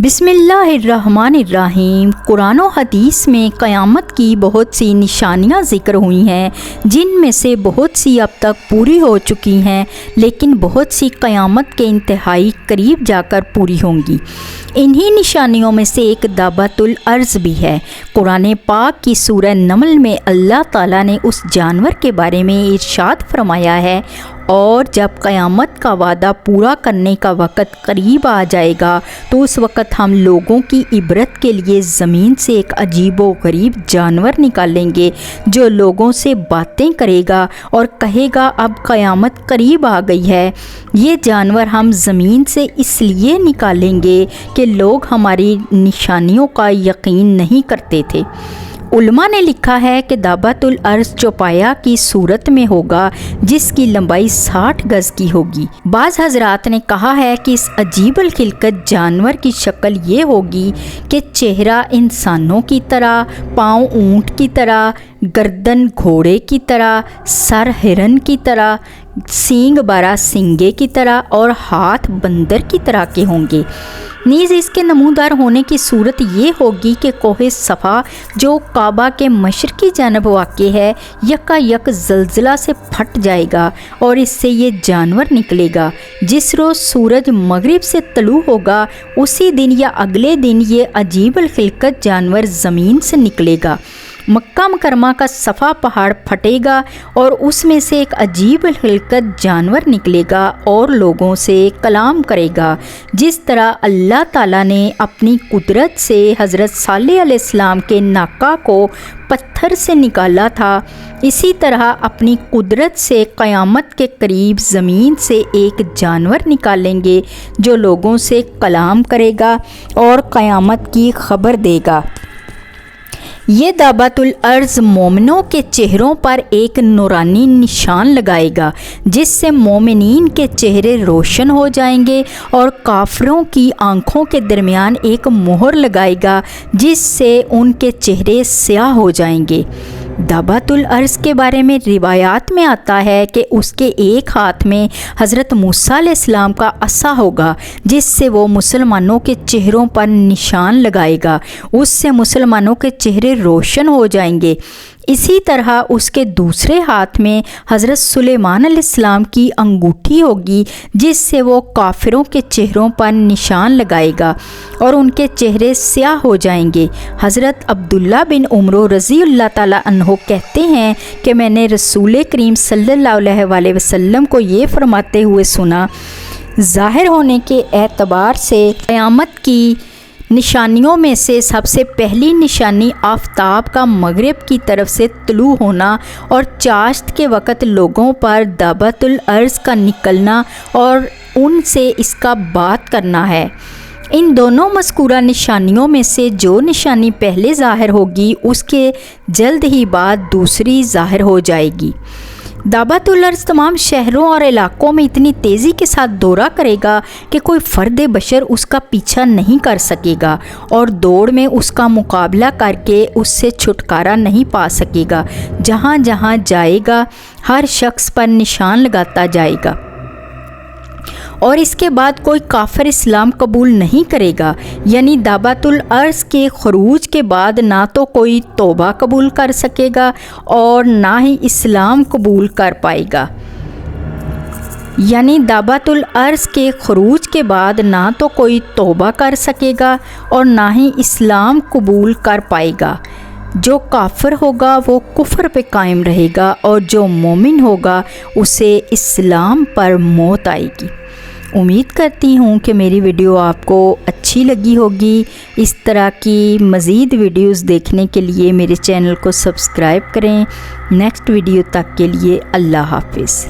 بسم اللہ الرحمن الرحیم۔ قرآن و حدیث میں قیامت کی بہت سی نشانیاں ذکر ہوئی ہیں، جن میں سے بہت سی اب تک پوری ہو چکی ہیں، لیکن بہت سی قیامت کے انتہائی قریب جا کر پوری ہوں گی۔ انہی نشانیوں میں سے ایک دابۃ الارض بھی ہے۔ قرآن پاک کی سورہ نمل میں اللہ تعالیٰ نے اس جانور کے بارے میں ارشاد فرمایا ہے، اور جب قیامت کا وعدہ پورا کرنے کا وقت قریب آ جائے گا تو اس وقت ہم لوگوں کی عبرت کے لیے زمین سے ایک عجیب و غریب جانور نکالیں گے جو لوگوں سے باتیں کرے گا اور کہے گا اب قیامت قریب آ گئی ہے۔ یہ جانور ہم زمین سے اس لیے نکالیں گے کہ لوگ ہماری نشانیوں کا یقین نہیں کرتے تھے۔ علماء نے لکھا ہے کہ دابۃ الارض چوپایا کی صورت میں ہوگا، جس کی لمبائی 60 گز کی ہوگی۔ بعض حضرات نے کہا ہے کہ اس عجیب الخلقت جانور کی شکل یہ ہوگی کہ چہرہ انسانوں کی طرح، پاؤں اونٹ کی طرح، گردن گھوڑے کی طرح، سر ہرن کی طرح، سینگ 12 سنگے کی طرح اور ہاتھ بندر کی طرح کے ہوں گے۔ نیز اس کے نمودار ہونے کی صورت یہ ہوگی کہ کوہ صفا جو کعبہ کے مشرقی جانب واقع ہے، یکا یک زلزلہ سے پھٹ جائے گا اور اس سے یہ جانور نکلے گا۔ جس روز سورج مغرب سے طلوع ہوگا اسی دن یا اگلے دن یہ عجیب الخلقت جانور زمین سے نکلے گا۔ مکہ مکرمہ کا صفا پہاڑ پھٹے گا اور اس میں سے ایک عجیب الخلقت جانور نکلے گا اور لوگوں سے کلام کرے گا۔ جس طرح اللہ تعالیٰ نے اپنی قدرت سے حضرت صالح علیہ السلام کے ناقہ کو پتھر سے نکالا تھا، اسی طرح اپنی قدرت سے قیامت کے قریب زمین سے ایک جانور نکالیں گے جو لوگوں سے کلام کرے گا اور قیامت کی خبر دے گا۔ یہ دابۃ الارض مومنوں کے چہروں پر ایک نورانی نشان لگائے گا، جس سے مومنین کے چہرے روشن ہو جائیں گے، اور کافروں کی آنکھوں کے درمیان ایک مہر لگائے گا جس سے ان کے چہرے سیاہ ہو جائیں گے۔ دابۃ الارض کے بارے میں روایات میں آتا ہے کہ اس کے ایک ہاتھ میں حضرت موسیٰ علیہ السلام کا عصا ہوگا، جس سے وہ مسلمانوں کے چہروں پر نشان لگائے گا، اس سے مسلمانوں کے چہرے روشن ہو جائیں گے۔ اسی طرح اس کے دوسرے ہاتھ میں حضرت سلیمان علیہ السلام کی انگوٹھی ہوگی، جس سے وہ کافروں کے چہروں پر نشان لگائے گا اور ان کے چہرے سیاہ ہو جائیں گے۔ حضرت عبداللہ بن عمر رضی اللہ تعالیٰ عنہ کہتے ہیں کہ میں نے رسول کریم صلی اللہ علیہ وآلہ وسلم کو یہ فرماتے ہوئے سنا، ظاہر ہونے کے اعتبار سے قیامت کی نشانیوں میں سے سب سے پہلی نشانی آفتاب کا مغرب کی طرف سے طلوع ہونا اور چاشت کے وقت لوگوں پر دابۃ الارض کا نکلنا اور ان سے اس کا بات کرنا ہے۔ ان دونوں مذکورہ نشانیوں میں سے جو نشانی پہلے ظاہر ہوگی اس کے جلد ہی بعد دوسری ظاہر ہو جائے گی۔ دابۃ الارض تمام شہروں اور علاقوں میں اتنی تیزی کے ساتھ دورہ کرے گا کہ کوئی فرد بشر اس کا پیچھا نہیں کر سکے گا اور دوڑ میں اس کا مقابلہ کر کے اس سے چھٹکارا نہیں پا سکے گا۔ جہاں جہاں جائے گا ہر شخص پر نشان لگاتا جائے گا، اور اس کے بعد کوئی کافر اسلام قبول نہیں کرے گا۔ یعنی دابۃ الارض کے خروج کے بعد نہ تو کوئی توبہ قبول کر سکے گا اور نہ ہی اسلام قبول کر پائے گا۔ یعنی دابۃ الارض کے خروج کے بعد نہ تو کوئی توبہ کر سکے گا اور نہ ہی اسلام قبول کر پائے گا۔ جو کافر ہوگا وہ کفر پہ قائم رہے گا اور جو مومن ہوگا اسے اسلام پر موت آئے گی۔ امید کرتی ہوں کہ میری ویڈیو آپ کو اچھی لگی ہوگی۔ اس طرح کی مزید ویڈیوز دیکھنے کے لیے میرے چینل کو سبسکرائب کریں۔ نیکسٹ ویڈیو تک کے لیے اللہ حافظ۔